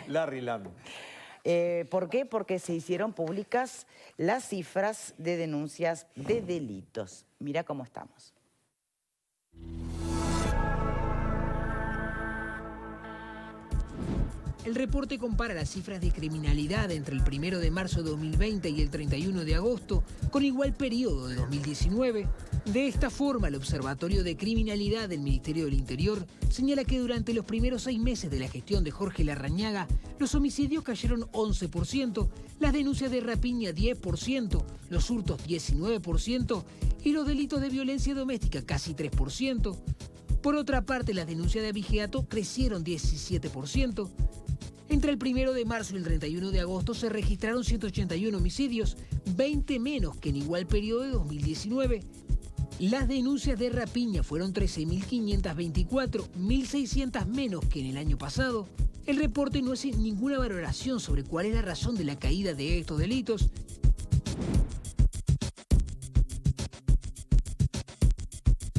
Larry Lam. ¿Por qué? Porque se hicieron públicas las cifras de denuncias de delitos. Mira cómo estamos. El reporte compara las cifras de criminalidad entre el 1 de marzo de 2020 y el 31 de agosto con igual periodo de 2019. De esta forma, el Observatorio de Criminalidad del Ministerio del Interior señala que durante los primeros 6 meses de la gestión de Jorge Larrañaga, los homicidios cayeron 11%, las denuncias de rapiña 10%, los hurtos 19% y los delitos de violencia doméstica casi 3%. Por otra parte, las denuncias de abigeato crecieron 17%. Entre el 1 de marzo y el 31 de agosto se registraron 181 homicidios, 20 menos que en igual periodo de 2019. Las denuncias de rapiña fueron 13.524, 1.600 menos que en el año pasado. El reporte no hace ninguna valoración sobre cuál es la razón de la caída de estos delitos.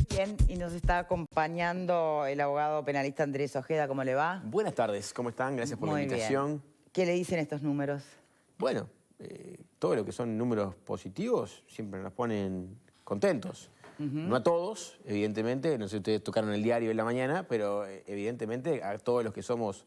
Bien, y nos está acompañando el abogado penalista Andrés Ojeda. ¿Cómo le va? Buenas tardes, ¿cómo están? Gracias por la invitación. Bien. ¿Qué le dicen estos números? Bueno, todo lo que son números positivos siempre nos ponen contentos. No a todos, evidentemente, no sé si ustedes tocaron el diario en la mañana, pero evidentemente a todos los que somos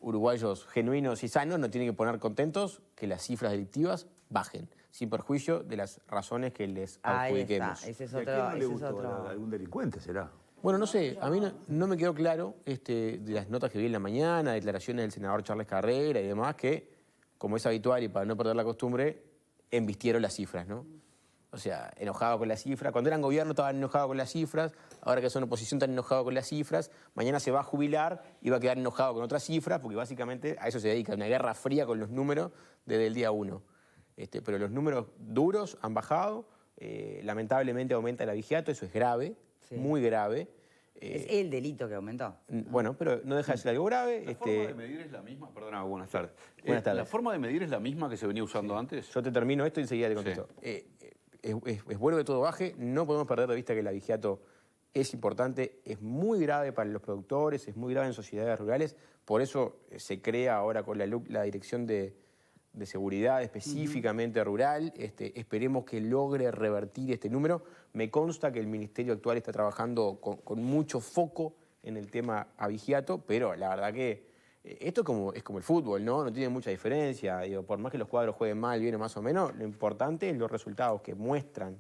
uruguayos genuinos y sanos nos tienen que poner contentos que las cifras delictivas bajen, sin perjuicio de las razones que les adjudiquemos. Ahí está, ese es ¿Y a otro. quién no le Ese es gustó? otro. ¿Algún delincuente será? Bueno, no sé, a mí no me quedó claro de las notas que vi en la mañana, declaraciones del senador Charles Carrera y demás, que, como es habitual y para no perder la costumbre, embistieron las cifras, ¿no? O sea, enojado con las cifras. Cuando eran gobierno estaban enojados con las cifras, ahora que son oposición están enojados con las cifras, mañana se va a jubilar y va a quedar enojado con otras cifras, porque básicamente a eso se dedica, una guerra fría con los números desde el día 1. Pero los números duros han bajado, lamentablemente aumenta el abigeato, eso es grave, Sí. muy grave. Es el delito que aumentó. Bueno, pero no deja de ser algo grave. ¿La forma de medir es la misma? Perdona, buenas tardes. Buenas tardes. ¿La forma de medir es la misma que se venía usando antes? Yo te termino esto y enseguida te contesto. Es bueno que todo baje, no podemos perder de vista que el abigeato es importante, es muy grave para los productores, es muy grave en sociedades rurales, por eso se crea ahora con la Dirección de Seguridad específicamente rural. Esperemos que logre revertir este número. Me consta que el Ministerio actual está trabajando con mucho foco en el tema abigeato, pero la verdad que esto es como el fútbol, ¿no? No tiene mucha diferencia. Digo, por más que los cuadros jueguen mal, bien o más o menos, lo importante es los resultados que muestran.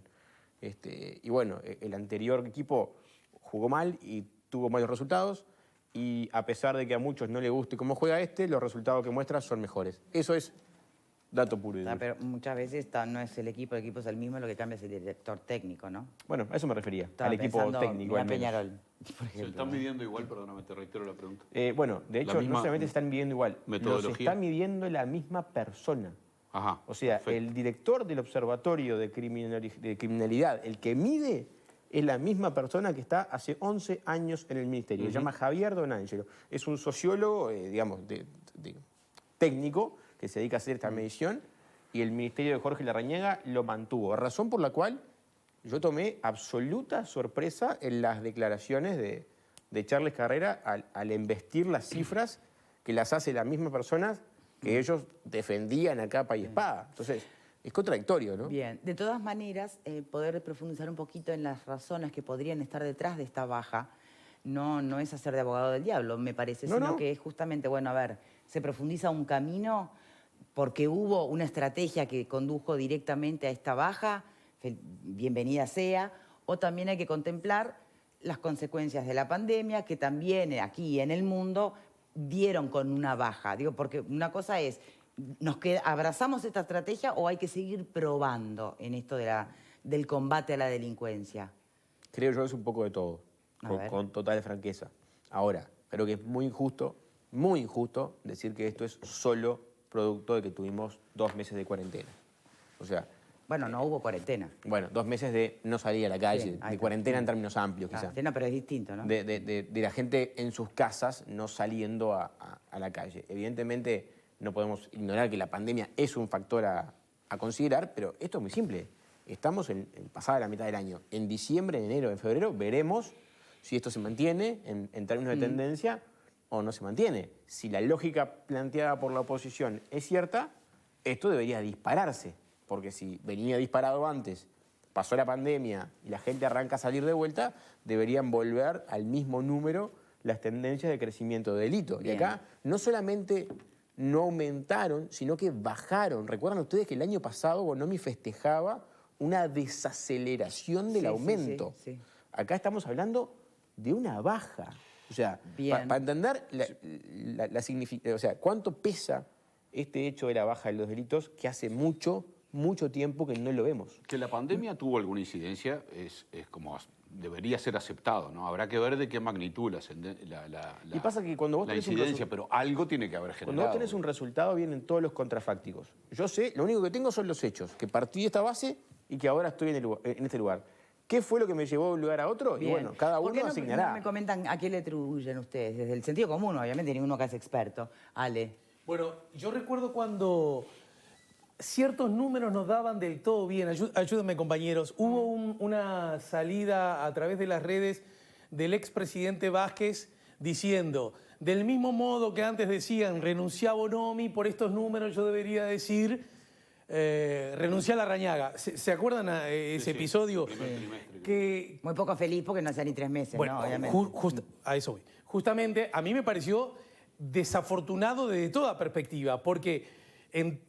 Y bueno, el anterior equipo jugó mal y tuvo malos resultados, y a pesar de que a muchos no les guste cómo juega los resultados que muestra son mejores. Eso es dato puro y duro. Pero muchas veces no es el equipo es el mismo, lo que cambia es el director técnico, ¿no? Bueno, a eso me refería, Estaba al equipo pensando técnico. en Peñarol, por ¿Se ejemplo. están midiendo igual? Perdóname, te reitero la pregunta. Bueno, de hecho, no solamente se están midiendo igual, metodología. los está midiendo la misma persona. Ajá, O sea, perfecto. el director del Observatorio de Criminalidad, el que mide, es la misma persona que está hace 11 años en el ministerio. Se llama Javier Donangelo. Es un sociólogo, digamos, técnico, que se dedica a hacer esta medición, y el ministerio de Jorge Larrañaga lo mantuvo. Razón por la cual yo tomé absoluta sorpresa en las declaraciones de Charles Carrera al embestir las cifras que las hace la misma persona que ellos defendían a capa y espada. Entonces, es contradictorio, ¿no? Bien, de todas maneras, poder profundizar un poquito en las razones que podrían estar detrás de esta baja no es hacer de abogado del diablo, me parece, sino que es justamente, bueno, a ver, se profundiza un camino porque hubo una estrategia que condujo directamente a esta baja, bienvenida sea, o también hay que contemplar las consecuencias de la pandemia que también aquí en el mundo dieron con una baja. Digo, porque una cosa es, ¿abrazamos esta estrategia o hay que seguir probando en esto del combate a la delincuencia? Creo yo que es un poco de todo, con total franqueza. Ahora, creo que es muy injusto decir que esto es solo producto de que tuvimos 2 meses de cuarentena. O sea... Bueno, no hubo cuarentena. Bueno, 2 meses de no salir a la calle, de cuarentena en términos amplios, quizás. No, pero es distinto, ¿no? De la gente en sus casas no saliendo a la calle. Evidentemente no podemos ignorar que la pandemia es un factor a considerar, pero esto es muy simple. Estamos en pasada la mitad del año. En diciembre, en enero, en febrero veremos si esto se mantiene en términos de tendencia o no se mantiene. Si la lógica planteada por la oposición es cierta, esto debería dispararse, porque si venía disparado antes, pasó la pandemia y la gente arranca a salir de vuelta, deberían volver al mismo número las tendencias de crecimiento de delito. Bien. Y acá no solamente no aumentaron, sino que bajaron. ¿Recuerdan ustedes que el año pasado Bonomi festejaba una desaceleración del aumento? Sí. Acá estamos hablando de una baja. O sea, para entender o sea, cuánto pesa este hecho de la baja de los delitos, que hace mucho tiempo que no lo vemos. Que la pandemia tuvo alguna incidencia es como debería ser aceptado, ¿no? Habrá que ver de qué magnitud Y pasa que cuando vos la tenés incidencia, pero algo tiene que haber cuando generado. vos tenés un resultado, vienen todos los contrafácticos. Yo sé, lo único que tengo son los hechos, que partí de esta base y que ahora estoy en este lugar. ¿Qué fue lo que me llevó de un lugar a otro? Bien. Y bueno, cada ¿Por uno qué asignará. no me comentan a qué le atribuyen ustedes? Desde el sentido común, obviamente, ninguno que es experto. Ale. Bueno, yo recuerdo cuando ciertos números nos daban del todo bien. Ayúdenme, compañeros. Hubo una salida a través de las redes del expresidente Vázquez diciendo, del mismo modo que antes decían, renuncia a Bonomi, por estos números yo debería decir, renuncia a Larrañaga. ¿Se acuerdan ese episodio? Que Muy poco feliz porque no hace ni 3 meses, bueno, ¿no? Obviamente. a eso voy. Justamente, a mí me pareció desafortunado desde toda perspectiva, porque en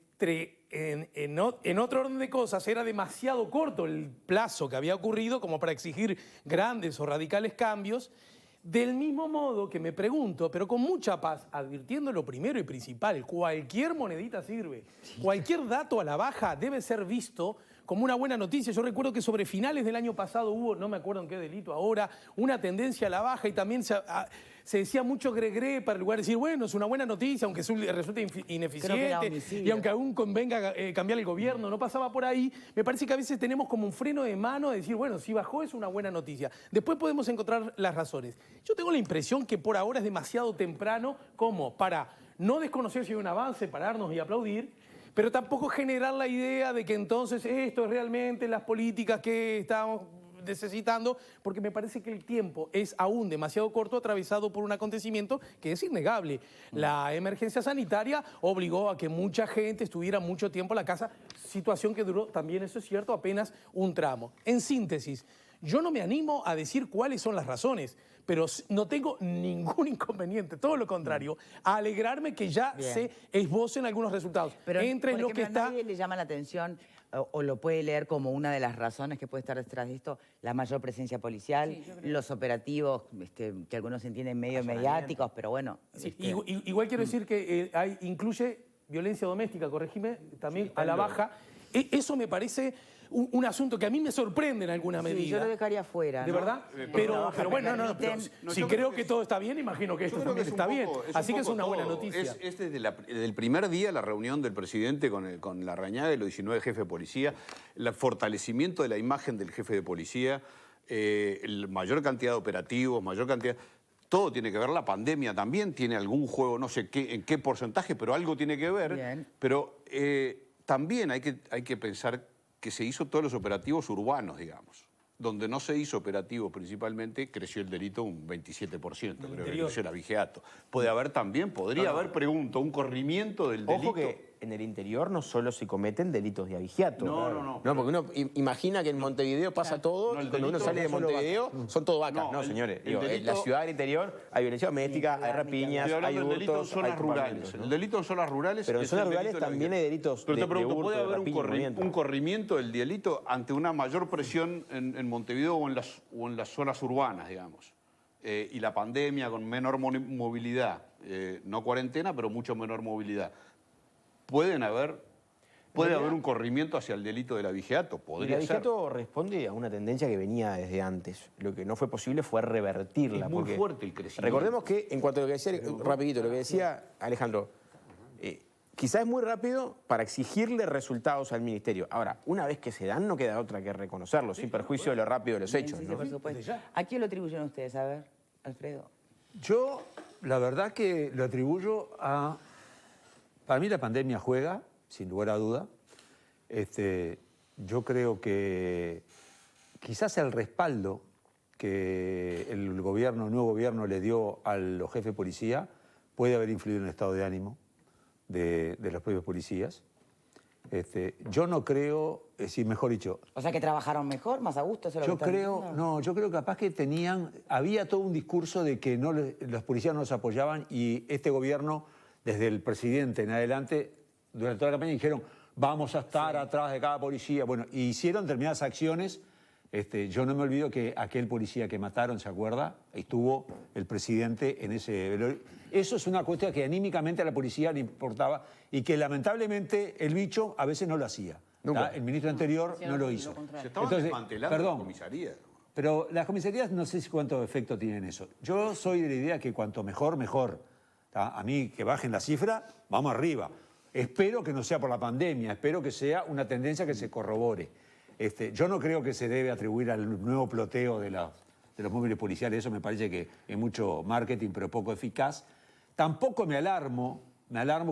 otro orden de cosas era demasiado corto el plazo que había ocurrido como para exigir grandes o radicales cambios. Del mismo modo que me pregunto, pero con mucha paz, advirtiendo lo primero y principal, cualquier monedita sirve. Cualquier dato a la baja debe ser visto como una buena noticia. Yo recuerdo que sobre finales del año pasado hubo, no me acuerdo en qué delito ahora, una tendencia a la baja y también se decía mucho gregre para el lugar de decir, bueno, es una buena noticia, aunque resulte ineficiente y aunque aún convenga cambiar el gobierno, no pasaba por ahí. Me parece que a veces tenemos como un freno de mano de decir, bueno, si bajó es una buena noticia. Después podemos encontrar las razones. Yo tengo la impresión que por ahora es demasiado temprano como para no desconocer si hay un avance, pararnos y aplaudir, pero tampoco generar la idea de que entonces esto es realmente las políticas que estamos necesitando, porque me parece que el tiempo es aún demasiado corto, atravesado por un acontecimiento que es innegable. La emergencia sanitaria obligó a que mucha gente estuviera mucho tiempo en la casa, situación que duró, también eso es cierto, apenas un tramo. En síntesis, yo no me animo a decir cuáles son las razones, pero no tengo ningún inconveniente, todo lo contrario, a alegrarme que ya se esbocen algunos resultados. Pero entre lo que a nadie le llama la atención o lo puede leer como una de las razones que puede estar detrás de esto, la mayor presencia policial, los operativos que algunos entienden medio mediáticos, pero bueno. Sí, igual quiero decir que incluye violencia doméstica, corregime, también a la baja. Eso me parece un asunto que a mí me sorprende en alguna medida. Sí, yo lo dejaría fuera. ¿De verdad? Pero bueno, si creo que todo está bien, imagino que esto también está bien. Así que es una buena noticia. Es desde el primer día la reunión del presidente con Larrañaga y los 19 jefes de policía, el fortalecimiento de la imagen del jefe de policía, mayor cantidad de operativos, mayor cantidad... Todo tiene que ver, la pandemia también tiene algún juego, no sé en qué porcentaje, pero algo tiene que ver. Bien. Pero también hay que pensar que se hizo todos los operativos urbanos, digamos. Donde no se hizo operativo principalmente, creció el delito un 27%, creo que creció el abigeato. Podría haber, pregunto, un corrimiento del delito. Ojo que en el interior no solo se cometen delitos de abigeato. No. No, porque uno imagina que en Montevideo pasa todo, y cuando uno sale de Montevideo son todo vacas. No, señores. En la ciudad del interior hay violencia doméstica, hay rapiñas, hay hurtos, hay rurales. El delito en zonas rurales. Pero en zonas rurales también hay delitos Pero de te pregunto, ¿puede haber rapina, un corrimiento del delito ante una mayor presión en Montevideo o en las zonas urbanas, digamos? Y la pandemia con menor movilidad, no cuarentena, pero mucho menor movilidad. ¿Puede haber un corrimiento hacia el delito del abigeato? Podría el abigeato responde a una tendencia que venía desde antes. Lo que no fue posible fue revertirla. Es muy fuerte el crecimiento. Recordemos que, en cuanto a lo que decía, rapidito, lo que decía Alejandro, quizás es muy rápido para exigirle resultados al ministerio. Ahora, una vez que se dan, no queda otra que reconocerlo, sin perjuicio de lo rápido de los hechos. Sí, ¿no? por supuesto. ¿A quién lo atribuyen ustedes? A ver, Alfredo. Yo, la verdad que lo atribuyo a... Para mí la pandemia juega, sin lugar a duda. Yo creo que quizás el respaldo que el nuevo gobierno le dio a los jefes de policía puede haber influido en el estado de ánimo de los propios policías. Yo no creo, es decir, mejor dicho... O sea, que trabajaron mejor, más a gusto, ¿eso es lo que están diciendo? No, yo creo que capaz que había todo un discurso de que los policías no los apoyaban y este gobierno, desde el presidente en adelante, durante toda la campaña dijeron, vamos a estar atrás de cada policía. Bueno, hicieron determinadas acciones. Yo no me olvido que aquel policía que mataron, ¿se acuerda? Estuvo el presidente en ese velorio. Eso es una cuestión que anímicamente a la policía le importaba y que lamentablemente el bicho a veces no lo hacía. El ministro anterior no lo hizo. Se estaban desmantelando las comisarías. Pero las comisarías no sé cuánto efecto tienen eso. Yo soy de la idea que cuanto mejor, mejor. A mí que bajen la cifra, vamos arriba. Espero que no sea por la pandemia, espero que sea una tendencia que se corrobore. Yo no creo que se debe atribuir al nuevo ploteo de los móviles policiales, eso me parece que es mucho marketing, pero poco eficaz. Tampoco me alarmo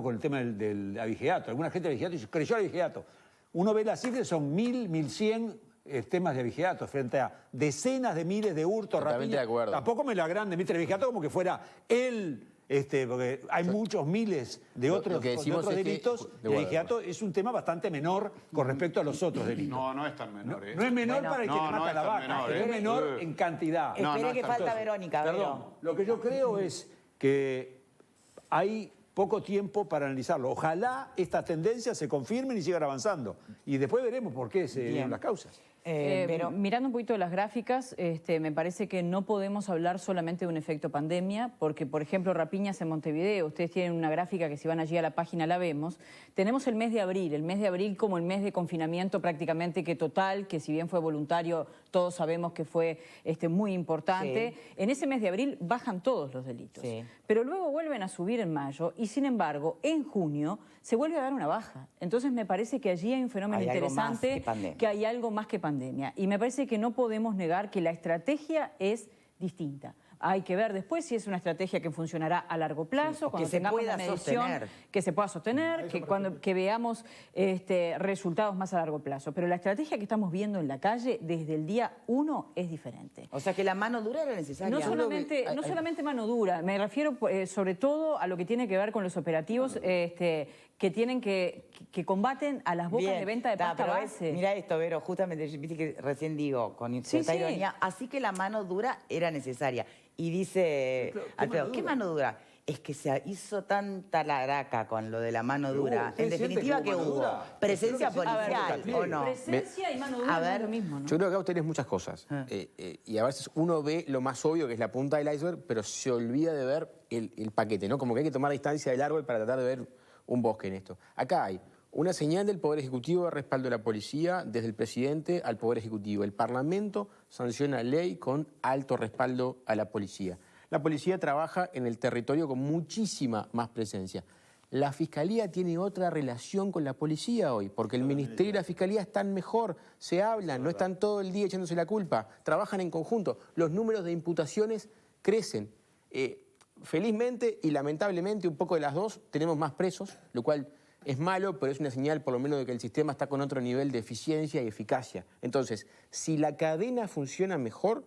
con el tema del abigeato. Alguna gente del abigeato creyó al abigeato. Uno ve las cifras, son 1.000, 1.100 temas de abigeato frente a decenas de miles de hurtos, Totalmente rapiñas. de acuerdo. Tampoco me lo agrande, el abigeato como que fuera él... porque hay muchos miles de otros delitos y el abigeato es un tema bastante menor con respecto a los otros delitos. No es tan menor. No es menor para el que mata la vaca, es menor en cantidad. Espere que falta Verónica. Perdón, lo que yo creo es que hay poco tiempo para analizarlo. Ojalá estas tendencias se confirmen y sigan avanzando. Y después veremos por qué se dieron las causas. Pero mirando un poquito las gráficas, me parece que no podemos hablar solamente de un efecto pandemia, porque, por ejemplo, rapiñas en Montevideo, ustedes tienen una gráfica que si van allí a la página la vemos. Tenemos el mes de abril como el mes de confinamiento prácticamente que total, que si bien fue voluntario, todos sabemos que fue muy importante. Sí. En ese mes de abril bajan todos los delitos, pero luego vuelven a subir en mayo y, sin embargo, en junio se vuelve a dar una baja. Entonces me parece que allí hay un fenómeno interesante, que hay algo más que pandemia. Y me parece que no podemos negar que la estrategia es distinta. Hay que ver después si es una estrategia que funcionará a largo plazo, cuando tengamos una medición que se pueda sostener, que veamos resultados más a largo plazo. Pero la estrategia que estamos viendo en la calle desde el día 1 es diferente. O sea que la mano dura era necesaria. No solamente mano dura, me refiero sobre todo a lo que tiene que ver con los operativos que tienen que combaten a las bocas de venta de pasta base. Mira esto, Vero, justamente, viste que recién digo, con cierta ironía, así que la mano dura era necesaria. Y dice Alfredo, ¿qué mano dura? Es que se hizo tanta laraca con lo de la mano dura. En definitiva, ¿qué hubo? ¿Presencia policial o no? Presencia y mano dura es lo mismo, ¿no? Yo creo que acá ustedes muchas cosas. Y a veces uno ve lo más obvio, que es la punta del iceberg, pero se olvida de ver el paquete, ¿no? Como que hay que tomar distancia del árbol para tratar de ver un bosque en esto. Acá hay una señal del Poder Ejecutivo de respaldo de la policía, desde el presidente al Poder Ejecutivo. El Parlamento sanciona ley con alto respaldo a la policía. La policía trabaja en el territorio con muchísima más presencia. La Fiscalía tiene otra relación con la policía hoy, porque el Ministerio y la Fiscalía están mejor, se hablan, no están todo el día echándose la culpa, trabajan en conjunto. Los números de imputaciones crecen. Felizmente y lamentablemente, un poco de las dos, tenemos más presos, lo cual es malo, pero es una señal por lo menos de que el sistema está con otro nivel de eficiencia y eficacia. Entonces, si la cadena funciona mejor,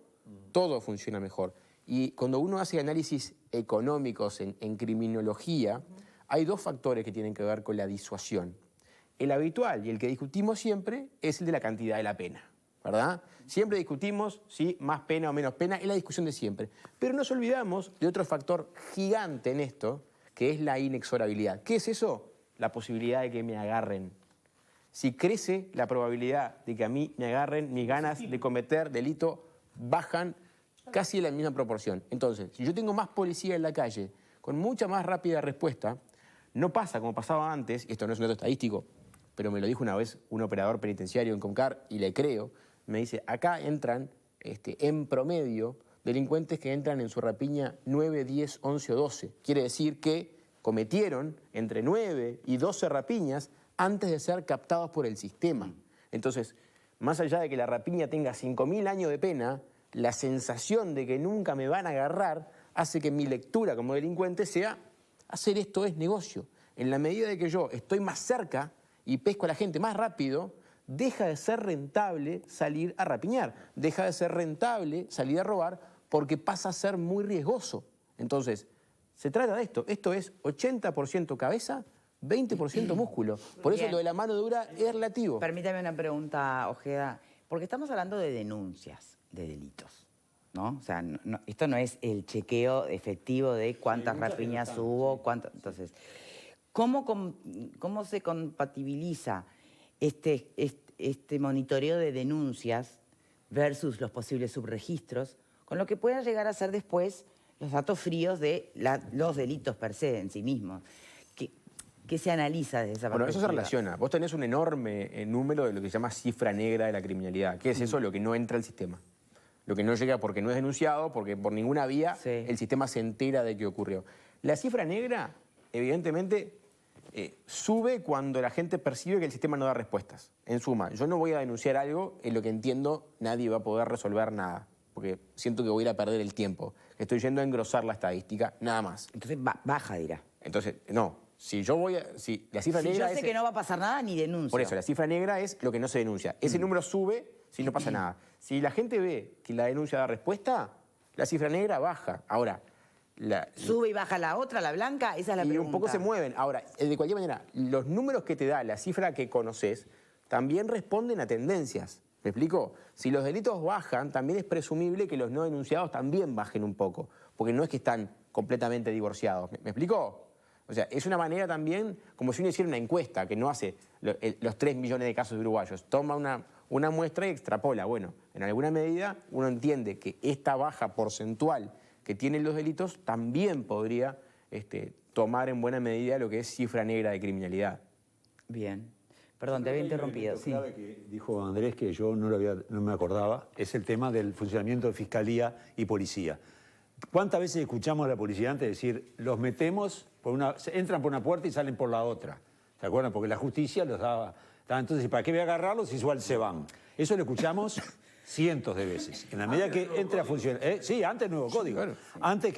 todo funciona mejor. Y cuando uno hace análisis económicos en criminología, hay dos factores que tienen que ver con la disuasión. El habitual y el que discutimos siempre es el de la cantidad de la pena, ¿verdad? Siempre discutimos si más pena o menos pena, es la discusión de siempre. Pero nos olvidamos de otro factor gigante en esto, que es la inexorabilidad. ¿Qué es eso? La posibilidad de que me agarren. Si crece la probabilidad de que a mí me agarren, mis ganas de cometer delito bajan casi en la misma proporción. Entonces, si yo tengo más policía en la calle, con mucha más rápida respuesta, no pasa como pasaba antes, y esto no es un dato estadístico, pero me lo dijo una vez un operador penitenciario en Concar, y le creo, me dice, acá entran en promedio delincuentes que entran en su rapiña 9, 10, 11 o 12. Quiere decir que cometieron entre 9 y 12 rapiñas antes de ser captados por el sistema. Entonces, más allá de que la rapiña tenga 5.000 años de pena, la sensación de que nunca me van a agarrar hace que mi lectura como delincuente sea hacer esto es negocio. En la medida de que yo estoy más cerca y pesco a la gente más rápido, deja de ser rentable salir a rapiñar, deja de ser rentable salir a robar porque pasa a ser muy riesgoso. Entonces, Se trata de esto. Esto es 80% cabeza, 20% músculo. Por eso Bien. lo de la mano dura es relativo. Permítame una pregunta, Ojeda, porque estamos hablando de denuncias de delitos, ¿no? O sea, esto no es el chequeo efectivo de cuántas rapiñas hubo, entonces, ¿cómo se compatibiliza este monitoreo de denuncias versus los posibles subregistros con lo que puedan llegar a ser después los datos fríos de los delitos per se en sí mismos? ¿Qué se analiza desde esa perspectiva? Bueno, eso se relaciona. Vos tenés un enorme número de lo que se llama cifra negra de la criminalidad. ¿Qué es eso? Lo que no entra al sistema. Lo que no llega porque no es denunciado, porque por ninguna vía el sistema se entera de qué ocurrió. La cifra negra, evidentemente, sube cuando la gente percibe que el sistema no da respuestas. En suma, yo no voy a denunciar algo en lo que entiendo nadie va a poder resolver nada, porque siento que voy a ir a perder el tiempo. Estoy yendo a engrosar la estadística, nada más. Entonces baja, dirá. Entonces, no. Si yo voy a... Si la cifra negra yo sé es... que no va a pasar nada, ni denuncio. Por eso, la cifra negra es lo que no se denuncia. Ese número sube si no pasa nada. Si la gente ve que la denuncia da respuesta, la cifra negra baja. Ahora... ¿Sube y baja la otra, la blanca? Esa es la pregunta. Y un poco se mueven. Ahora, de cualquier manera, los números que te da la cifra que conoces también responden a tendencias. ¿Me explico? Si los delitos bajan, también es presumible que los no denunciados también bajen un poco. Porque no es que están completamente divorciados. ¿Me explico? O sea, es una manera también, como si uno hiciera una encuesta, que no hace los 3 millones de casos uruguayos. Toma una muestra y extrapola. Bueno, en alguna medida uno entiende que esta baja porcentual que tienen los delitos también podría tomar en buena medida lo que es cifra negra de criminalidad. Bien. Perdón, te había interrumpido. Sí. Clave que dijo Andrés, que yo no me acordaba, es el tema del funcionamiento de fiscalía y policía. ¿Cuántas veces escuchamos a la policía antes decir, los metemos, entran por una puerta y salen por la otra? ¿Se acuerdan? Porque la justicia los daba. Entonces, ¿para qué voy a agarrarlos? Igual se van. Eso lo escuchamos cientos de veces. En la medida que entre a funcionar... Sí, antes del nuevo código. Claro. Antes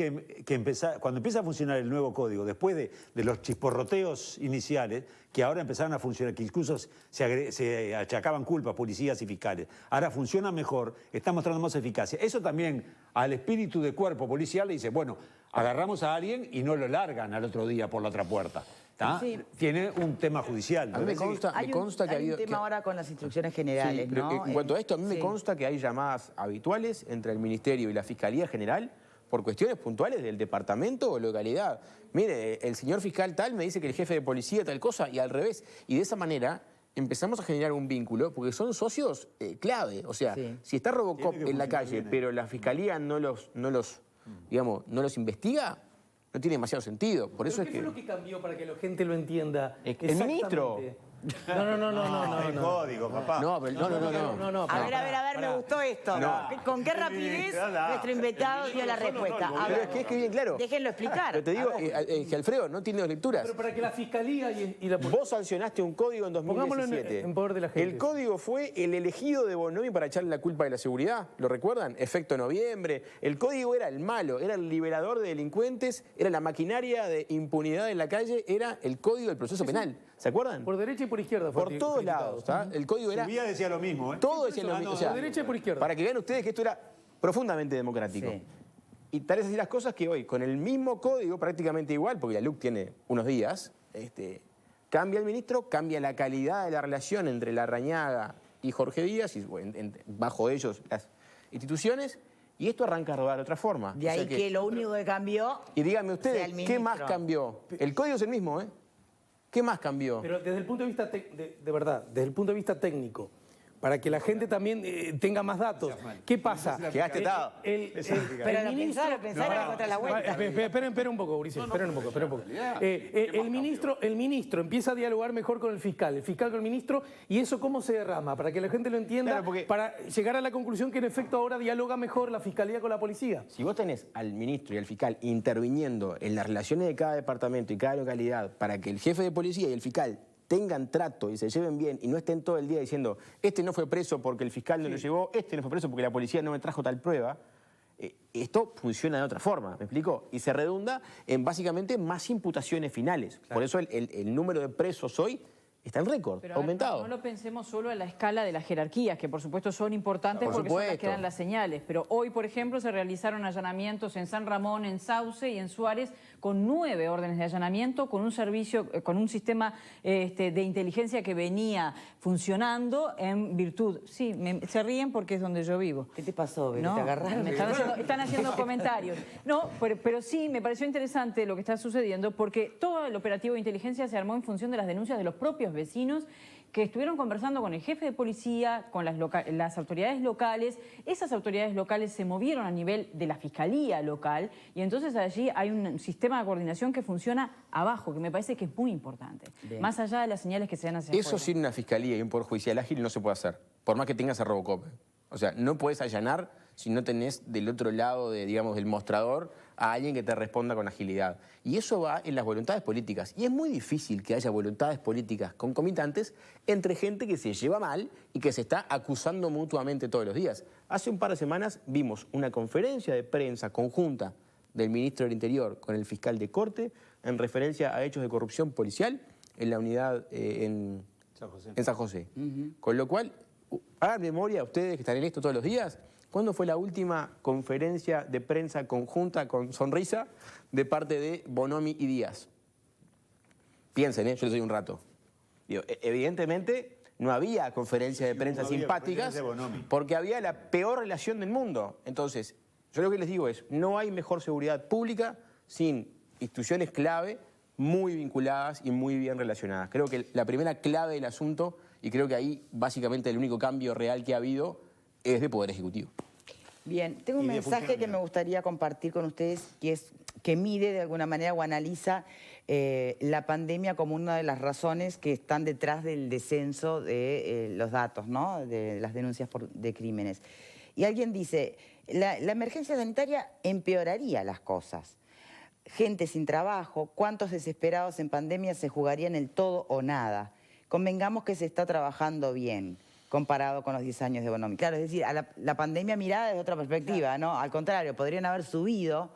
cuando empieza a funcionar el nuevo código, después de los chisporroteos iniciales, que ahora empezaron a funcionar, que incluso se achacaban culpas policías y fiscales, ahora funciona mejor, está mostrando más eficacia. Eso también al espíritu de cuerpo policial le dice, bueno, agarramos a alguien y no lo largan al otro día por la otra puerta. Sí. Tiene un tema judicial. A mí me consta que ha habido... Hay un tema ahora con las instrucciones generales, sí, ¿no? En cuanto a esto, a mí me consta que hay llamadas habituales entre el Ministerio y la Fiscalía General por cuestiones puntuales del departamento o localidad. Mire, el señor fiscal tal me dice que el jefe de policía tal cosa y al revés. Y de esa manera empezamos a generar un vínculo porque son socios clave. O sea, si está Robocop en la calle, pero la Fiscalía no los investiga, no tiene demasiado sentido. Por eso ¿Qué fue lo que cambió para que la gente lo entienda? El ministro. No. El código, papá. No. A ver, me gustó esto. ¿Con qué rapidez nuestro invitado dio la respuesta? Pero es que bien claro. Déjenlo explicar. Pero te digo que Alfredo no tiene dos lecturas. Pero para que la Fiscalía y la Vos sancionaste un código en 2017. Pongámoslo en poder de la gente. El código fue el elegido de Bonomi para echarle la culpa de la seguridad. ¿Lo recuerdan? Efecto noviembre. El código era el malo, era el liberador de delincuentes, era la maquinaria de impunidad en la calle, era el código del proceso penal. ¿Se acuerdan? Por derecha y por izquierda. Por todos lados. El código era... Subía decía lo mismo, ¿eh? Todo decía lo mismo. O sea, por derecha y por izquierda. Para que vean ustedes que esto era profundamente democrático. Sí. Y tal es así las cosas que hoy, con el mismo código, prácticamente igual, porque la LUC tiene unos días, cambia el ministro, cambia la calidad de la relación entre Larrañaga y Jorge Díaz, y bajo ellos las instituciones, y esto arranca a rodar de otra forma. De ahí que lo único que cambió... Y díganme ustedes, ¿qué más cambió? El código es el mismo, ¿eh? ¿Qué más cambió? Pero desde el punto de vista, de verdad, desde el punto de vista técnico, para que la gente también tenga más datos. ¿Qué pasa? Quedaste atado. Pero lo pensaron contra la vuelta. Esperen un poco, Ulises, esperen un poco. El ministro empieza a dialogar mejor con el fiscal con el ministro, y eso ¿cómo se derrama? Para que la gente lo entienda, para llegar a la conclusión que en efecto ahora dialoga mejor la fiscalía con la policía. Si vos tenés al ministro y al fiscal interviniendo en las relaciones de cada departamento y cada localidad para que el jefe de policía y el fiscal tengan trato y se lleven bien y no estén todo el día diciendo este no fue preso porque el fiscal no lo llevó, este no fue preso porque la policía no me trajo tal prueba, esto funciona de otra forma, ¿me explico? Y se redunda en básicamente más imputaciones finales. Claro. Por eso el número de presos hoy está en récord, Pero ha aumentado. No lo pensemos solo a la escala de las jerarquías, que por supuesto son importantes Por porque son las supuesto. que dan las señales. Pero hoy, por ejemplo, se realizaron allanamientos en San Ramón, en Sauce y en Suárez, con 9 órdenes de allanamiento, con un servicio, con un sistema de inteligencia que venía funcionando en virtud. Sí, se ríen porque es donde yo vivo. ¿Qué te pasó, Vero? No, ¿Te agarraron? están haciendo comentarios. No, pero sí me pareció interesante lo que está sucediendo porque todo el operativo de inteligencia se armó en función de las denuncias de los propios vecinos que estuvieron conversando con el jefe de policía, con las autoridades locales. Esas autoridades locales se movieron a nivel de la fiscalía local y entonces allí hay un sistema de coordinación que funciona abajo, que me parece que es muy importante. Bien. Más allá de las señales que se dan hacia Eso afuera. sin una fiscalía y un poder judicial ágil no se puede hacer, por más que tengas a Robocop. O sea, no puedes allanar si no tenés del otro lado del mostrador a alguien que te responda con agilidad. Y eso va en las voluntades políticas. Y es muy difícil que haya voluntades políticas concomitantes entre gente que se lleva mal y que se está acusando mutuamente todos los días. Hace un par de semanas vimos una conferencia de prensa conjunta del ministro del Interior con el fiscal de Corte en referencia a hechos de corrupción policial en la unidad en San José. Con lo cual, hagan memoria ustedes que están en esto todos los días. ¿Cuándo fue la última conferencia de prensa conjunta con sonrisa de parte de Bonomi y Díaz? Piensen, yo les doy un rato. Digo, evidentemente no había conferencias de prensa simpáticas porque había la peor relación del mundo. Entonces, yo lo que les digo es, no hay mejor seguridad pública sin instituciones clave muy vinculadas y muy bien relacionadas. Creo que la primera clave del asunto, y creo que ahí básicamente el único cambio real que ha habido, es de Poder Ejecutivo. Bien, tengo un mensaje que me gustaría compartir con ustedes, que mide de alguna manera o analiza la pandemia como una de las razones que están detrás del descenso de los datos, ¿no? De las denuncias de crímenes. Y alguien dice, la emergencia sanitaria empeoraría las cosas. Gente sin trabajo, ¿cuántos desesperados en pandemia se jugarían el todo o nada? Convengamos que se está trabajando bien comparado con los 10 años de Bonomi. Claro, es decir, a la pandemia mirada desde otra perspectiva, ¿no? Al contrario, podrían haber subido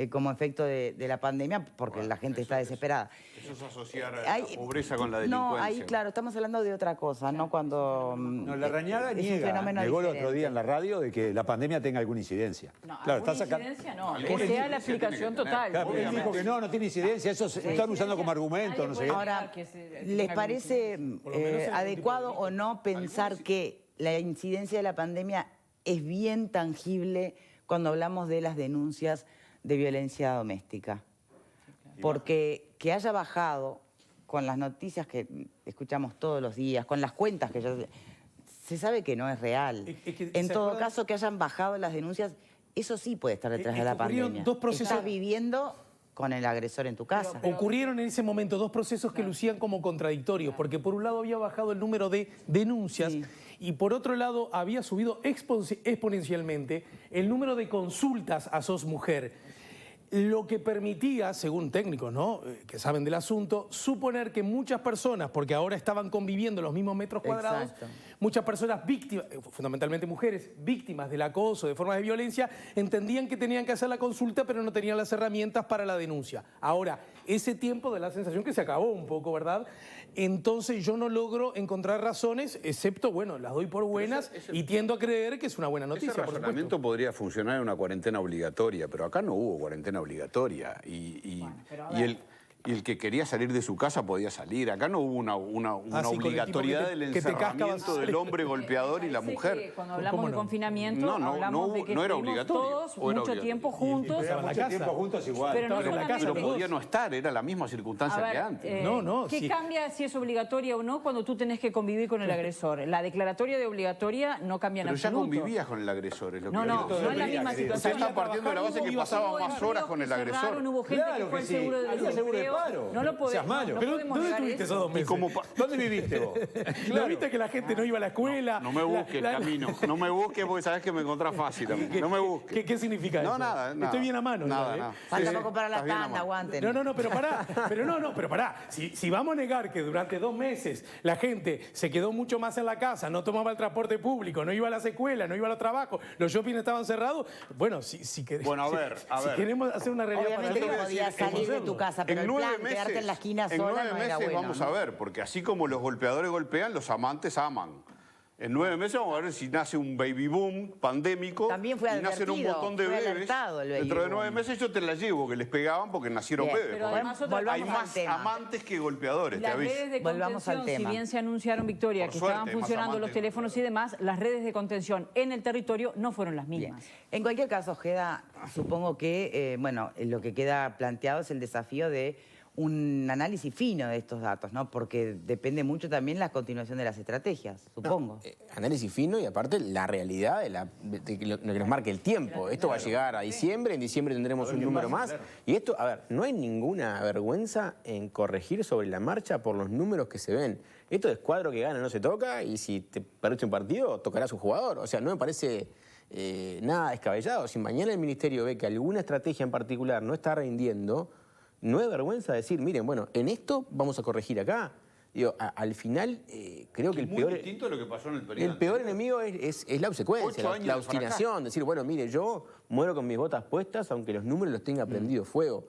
como efecto de la pandemia porque la gente está desesperada. Eso es asociar la pobreza con la delincuencia. No, ahí, claro, estamos hablando de otra cosa, ¿no? Cuando... No, la Rañaga niega, fenómeno negó el diferente. otro día en la radio de que la pandemia tenga alguna incidencia. No, claro, alguna incidencia no, que sea la aplicación total. Claro, él dijo que no tiene incidencia, eso se están usando como argumento, no sé qué. Ahora, ¿les parece adecuado o no pensar que la incidencia de la pandemia es bien tangible cuando hablamos de las denuncias de violencia doméstica? Porque que haya bajado con las noticias que escuchamos todos los días, con las cuentas que ya se sabe que no es real. En todo caso, que hayan bajado las denuncias, eso sí puede estar detrás de la pandemia. Dos procesos. Estás viviendo con el agresor en tu casa. Ocurrieron en ese momento dos procesos que lucían como contradictorios, porque por un lado había bajado el número de denuncias y por otro lado había subido exponencialmente el número de consultas a SOS Mujer. Lo que permitía, según técnicos, ¿no?, que saben del asunto, suponer que muchas personas, porque ahora estaban conviviendo los mismos metros cuadrados, Exacto. muchas personas víctimas, fundamentalmente mujeres, víctimas del acoso, de formas de violencia, entendían que tenían que hacer la consulta, pero no tenían las herramientas para la denuncia. Ahora, ese tiempo da la sensación que se acabó un poco, ¿verdad? Entonces yo no logro encontrar razones, excepto, bueno, las doy por buenas y tiendo a creer que es una buena noticia. Ese razonamiento podría funcionar en una cuarentena obligatoria, pero acá no hubo cuarentena obligatoria y el que quería salir de su casa podía salir. Acá no hubo una obligatoriedad del encerramiento del hombre golpeador y la mujer. Cuando hablamos de confinamiento, hablamos de que no era estuvimos obligatorio. todos ¿O era mucho obligatorio? tiempo juntos. Mucho tiempo juntos igual. Pero no Estaban en la casa, solamente- Pero podía no estar, era la misma circunstancia A ver, que antes. ¿qué sí. cambia si es obligatoria o no cuando tú tenés que convivir con el agresor? La declaratoria de obligatoria no cambia en Pero ya absoluto. convivías con el agresor, es lo que No, digo. no es la misma Usted situación. está partiendo de la base que pasaba más horas con el agresor. Hubo gente que Claro fue que al sí. seguro de Había seguro de desempleo. paro. No lo podemos, Seas malo. no Pero podemos ¿dónde negar estuviste eso. esos 2 meses? ¿Dónde viviste vos? ¿No viste que la gente no iba a la escuela? No me busques, Camino. No me busques porque sabes que me encontrás fácil. No me busques. ¿Qué significa eso? No, nada. Estoy bien a mano. Nada, igual, nada. Falta poco para la Estás bien a tanda, mano. aguanten. No, pero pará. Si vamos a negar que durante 2 meses la gente se quedó mucho más en la casa, no tomaba el transporte público, no iba a las escuelas, no iba a los trabajos, los shopping estaban cerrados, bueno, Bueno, a ver. si queremos hacer una realidad Obviamente que paralela, podías salir de tu casa, pero En el plan, quedarte en la esquina sola no era En 9 meses bueno, vamos ¿no? a ver, porque así como los golpeadores golpean, los amantes aman. En 9 meses vamos a ver si nace un baby boom pandémico. También fue y nacen un montón de fue bebés. alertado el baby Dentro de 9 boom. meses yo te la llevo, que les pegaban porque nacieron Bien, bebés. pero porque además otra- hay volvamos al más tema. amantes que golpeadores, te Las aviso. redes de Volvamos al contención, si tema. bien se anunciaron, Victoria, Por que suerte, estaban hay más funcionando los amantes. teléfonos y demás, las redes de contención en el territorio no fueron las Bien. mismas. En cualquier caso, Ojeda, supongo que, bueno, lo que queda planteado es el desafío de un análisis fino de estos datos, ¿no? Porque depende mucho también la continuación de las estrategias, supongo. Análisis fino y aparte la realidad de lo que nos marca el tiempo. Esto va a llegar a diciembre, en diciembre tendremos un número más. Y esto, a ver, no hay ninguna vergüenza en corregir sobre la marcha por los números que se ven. Esto es cuadro que gana, no se toca, y si te perdiste un partido, tocará a su jugador. O sea, no me parece nada descabellado. Si mañana el ministerio ve que alguna estrategia en particular no está rindiendo, no es vergüenza decir, miren, bueno, en esto vamos a corregir acá. Digo, al final, creo que Es el muy peor... distinto a lo que pasó en el periodo El peor anterior. enemigo es la obsecuencia, 8 años la de fracaso. obstinación. Decir, bueno, mire, yo muero con mis botas puestas, aunque los números los tenga prendido fuego.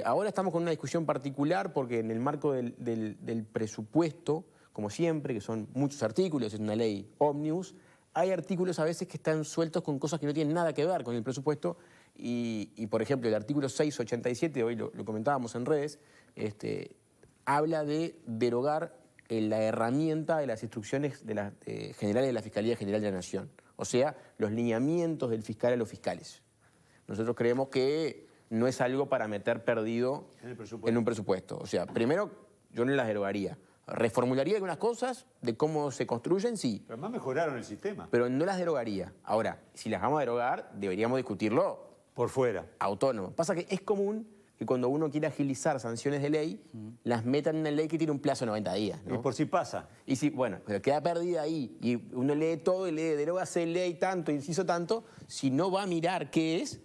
Ahora estamos con una discusión particular porque en el marco del presupuesto, como siempre, que son muchos artículos, es una ley ómnibus, hay artículos a veces que están sueltos con cosas que no tienen nada que ver con el presupuesto. Y por ejemplo, el artículo 687, hoy lo comentábamos en redes, habla de derogar la herramienta de las instrucciones generales de la Fiscalía General de la Nación. O sea, los lineamientos del fiscal a los fiscales. Nosotros creemos que no es algo para meter perdido en un presupuesto. O sea, primero, yo no las derogaría. Reformularía algunas cosas de cómo se construyen, sí. Pero además mejoraron el sistema. Pero no las derogaría. Ahora, si las vamos a derogar, deberíamos discutirlo Por fuera. autónomo. Pasa que es común que cuando uno quiere agilizar sanciones de ley, las metan en una ley que tiene un plazo de 90 días. ¿no? Y por si pasa. Y si, bueno, pero queda perdida ahí, y uno lee todo y lee, derógase ley tanto, inciso tanto, si no va a mirar qué es,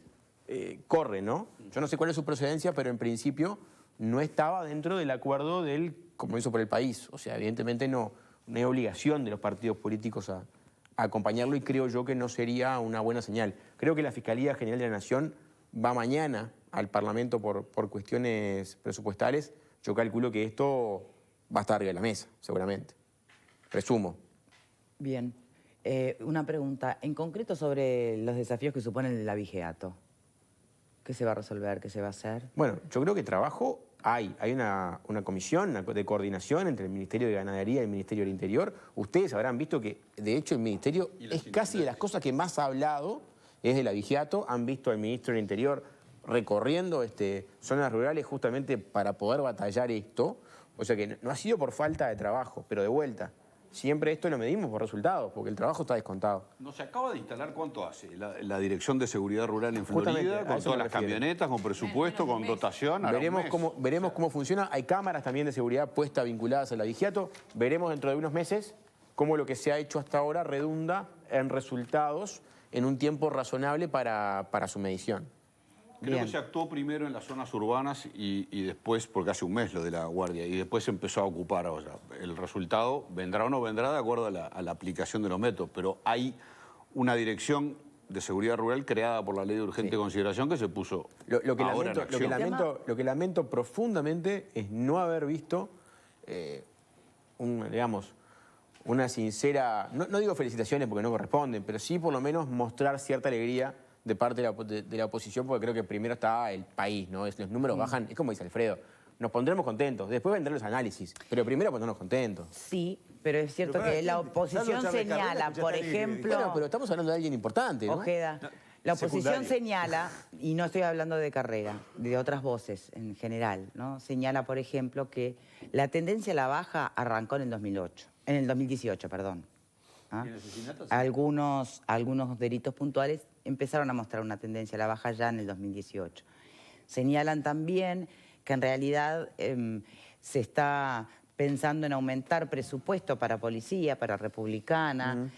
corre, ¿no? Yo no sé cuál es su procedencia, pero en principio no estaba dentro del acuerdo del compromiso por el país. O sea, evidentemente no hay obligación de los partidos políticos a acompañarlo, y creo yo que no sería una buena señal. Creo que la Fiscalía General de la Nación va mañana al Parlamento por cuestiones presupuestales. Yo calculo que esto va a estar arriba de la mesa, seguramente. Presumo. Bien. Una pregunta, en concreto sobre los desafíos que supone el abigeato. ¿Qué se va a resolver? ¿Qué se va a hacer? Bueno, yo creo que trabajo hay. Hay una comisión de coordinación entre el Ministerio de Ganadería y el Ministerio del Interior. Ustedes habrán visto que, de hecho, el Ministerio es casi de las cosas que más ha hablado, es del abigeato. Han visto al Ministro del Interior recorriendo zonas rurales justamente para poder batallar esto. O sea que no ha sido por falta de trabajo, pero de vuelta. Siempre esto lo medimos por resultados, porque el trabajo está descontado. ¿No se acaba de instalar cuánto hace la Dirección de Seguridad Rural en Justamente, Florida? a Con eso todas me las refiero. camionetas, con presupuesto, con dotación. hará un Veremos mes. cómo funciona. Hay cámaras también de seguridad puestas vinculadas al abigeato. Veremos dentro de unos meses cómo lo que se ha hecho hasta ahora redunda en resultados en un tiempo razonable para su medición. Creo Bien. que se actuó primero en las zonas urbanas y después, porque hace un mes lo de la Guardia, y después se empezó a ocupar. O sea, el resultado vendrá o no vendrá de acuerdo a la aplicación de los métodos, pero hay una dirección de seguridad rural creada por la Ley de Urgente Consideración que se puso Lo que ahora en acción. lo que lamento profundamente es no haber visto, una sincera, no digo felicitaciones porque no corresponden, pero sí por lo menos mostrar cierta alegría de parte de la oposición, porque creo que primero está el país, ¿no? Los números bajan, es como dice Alfredo, nos pondremos contentos, después vendrán los análisis, pero primero ponernos contentos. Sí, pero es cierto Pero para que la gente, oposición salvo Charles señala, Carrera, que ya por está ejemplo... Bueno, pero estamos hablando de alguien importante, ¿no? Ojeda, la oposición secundario. señala, y no estoy hablando de Carrera, de otras voces en general, ¿no? Señala, por ejemplo, que la tendencia a la baja arrancó en el 2018, perdón. ¿Ah? ¿Y el asesinato? Sí. Algunos delitos puntuales empezaron a mostrar una tendencia a la baja ya en el 2018. Señalan también que en realidad se está pensando en aumentar presupuesto para policía, para republicana,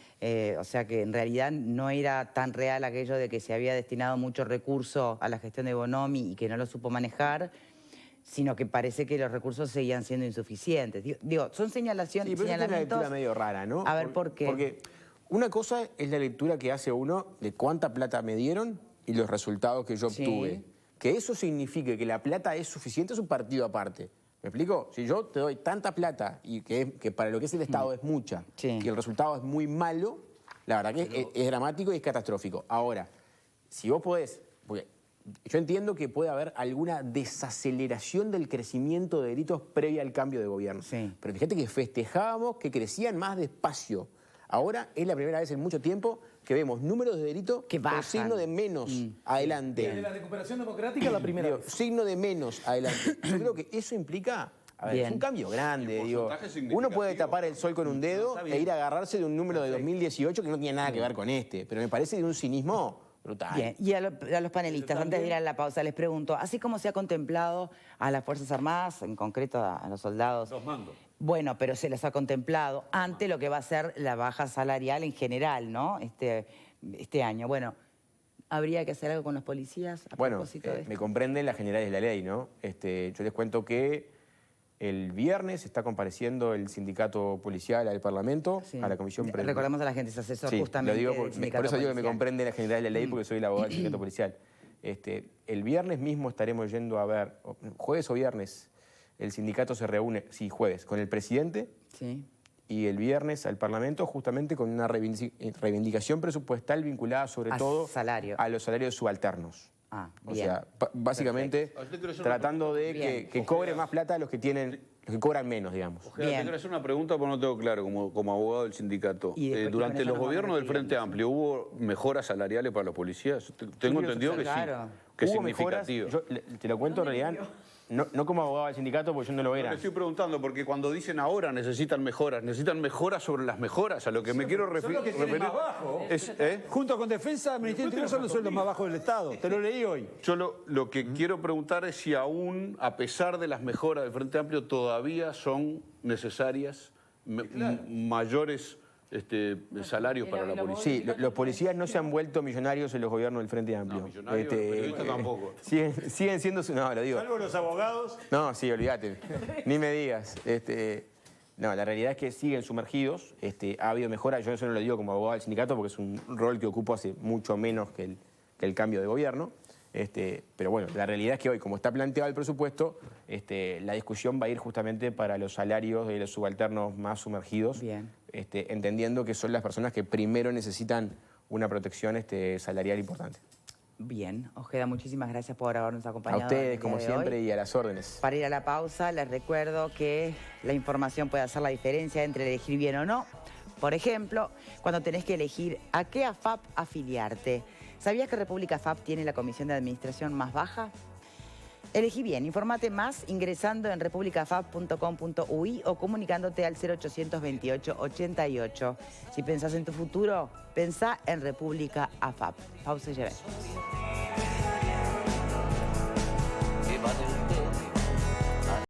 o sea que en realidad no era tan real aquello de que se había destinado mucho recurso a la gestión de Bonomi y que no lo supo manejar, sino que parece que los recursos seguían siendo insuficientes. Digo, son señalaciones, Sí, pero eso es una señalamientos... lectura medio rara, ¿no? A ver, ¿por qué? Porque una cosa es la lectura que hace uno de cuánta plata me dieron y los resultados que yo Sí. obtuve. Que eso signifique que la plata es suficiente es un partido aparte. ¿Me explico? Si yo te doy tanta plata y que para lo que es el Estado es mucha y el resultado es muy malo, la verdad que es dramático y es catastrófico. Ahora, si vos podés... Porque yo entiendo que puede haber alguna desaceleración del crecimiento de delitos previa al cambio de gobierno. Sí. Pero fíjate que festejábamos que crecían más despacio. Ahora es la primera vez en mucho tiempo que vemos números de delitos que con signo de menos adelante. Desde la recuperación democrática la primera vez. Signo de menos adelante. Yo creo que eso implica... A ver, es un cambio grande, digo. Uno puede tapar el sol con un dedo e ir a agarrarse de un número de 2018 que no tiene nada que ver con este. Pero me parece de un cinismo brutal. Bien, y a los panelistas, antes de ir a la pausa, les pregunto, así como se ha contemplado a las Fuerzas Armadas, en concreto a los soldados... Los mandos. Bueno, pero se les ha contemplado ante lo que va a ser la baja salarial en general, ¿no? Este año. Bueno, ¿habría que hacer algo con los policías a propósito de esto? Me comprenden las generales de la ley, ¿no? Yo les cuento que el viernes está compareciendo el sindicato policial al Parlamento, a la Comisión... Recordamos a la gente, es asesor justamente lo digo del sindicato por eso digo que me policial. comprende la general de la ley porque soy el abogado del sindicato policial. El viernes mismo estaremos yendo a ver, jueves o viernes, el sindicato se reúne, jueves, con el presidente y el viernes al Parlamento justamente con una reivindicación presupuestal vinculada sobre todo a los salarios subalternos. O sea, básicamente tratando de que cobre más plata a los que cobran menos, digamos. Ojeda, te quiero hacer una pregunta porque no tengo claro como abogado del sindicato. Durante los gobiernos del Frente Amplio, ¿hubo mejoras salariales para los policías? Tengo entendido que sí, que es significativo. Yo te lo cuento en realidad, no como abogado del sindicato porque yo no lo era. Le estoy preguntando porque cuando dicen ahora necesitan mejoras sobre las mejoras. A lo que me quiero referir más bajo. es... Junto con Defensa, Ministerio Interior son los sueldos más bajos del Estado. Te lo leí hoy. Yo lo que quiero preguntar es si aún, a pesar de las mejoras del Frente Amplio, todavía son necesarias mayores salarios para la policía. Sí, los policías no se han vuelto millonarios en los gobiernos del Frente Amplio. No, millonarios, periodistas tampoco. Siguen siendo... No, lo digo. Salvo los abogados. No, sí, olvídate. Ni me digas. No, la realidad es que siguen sumergidos. Ha habido mejoras. Yo eso no lo digo como abogado del sindicato porque es un rol que ocupo hace mucho menos que el cambio de gobierno. Pero bueno, la realidad es que hoy, como está planteado el presupuesto, la discusión va a ir justamente para los salarios de los subalternos más sumergidos, entendiendo que son las personas que primero necesitan una protección salarial importante. Bien, Ojeda, muchísimas gracias por habernos acompañado. A ustedes, como siempre, y a las órdenes. Para ir a la pausa, les recuerdo que la información puede hacer la diferencia entre elegir bien o no. Por ejemplo, cuando tenés que elegir a qué AFAP afiliarte. ¿Sabías que República AFAP tiene la comisión de administración más baja? Elegí bien, informate más ingresando en republicafap.com.uy o comunicándote al 0800 28 88. Si pensás en tu futuro, pensá en República AFAP. Pausa y ya ven.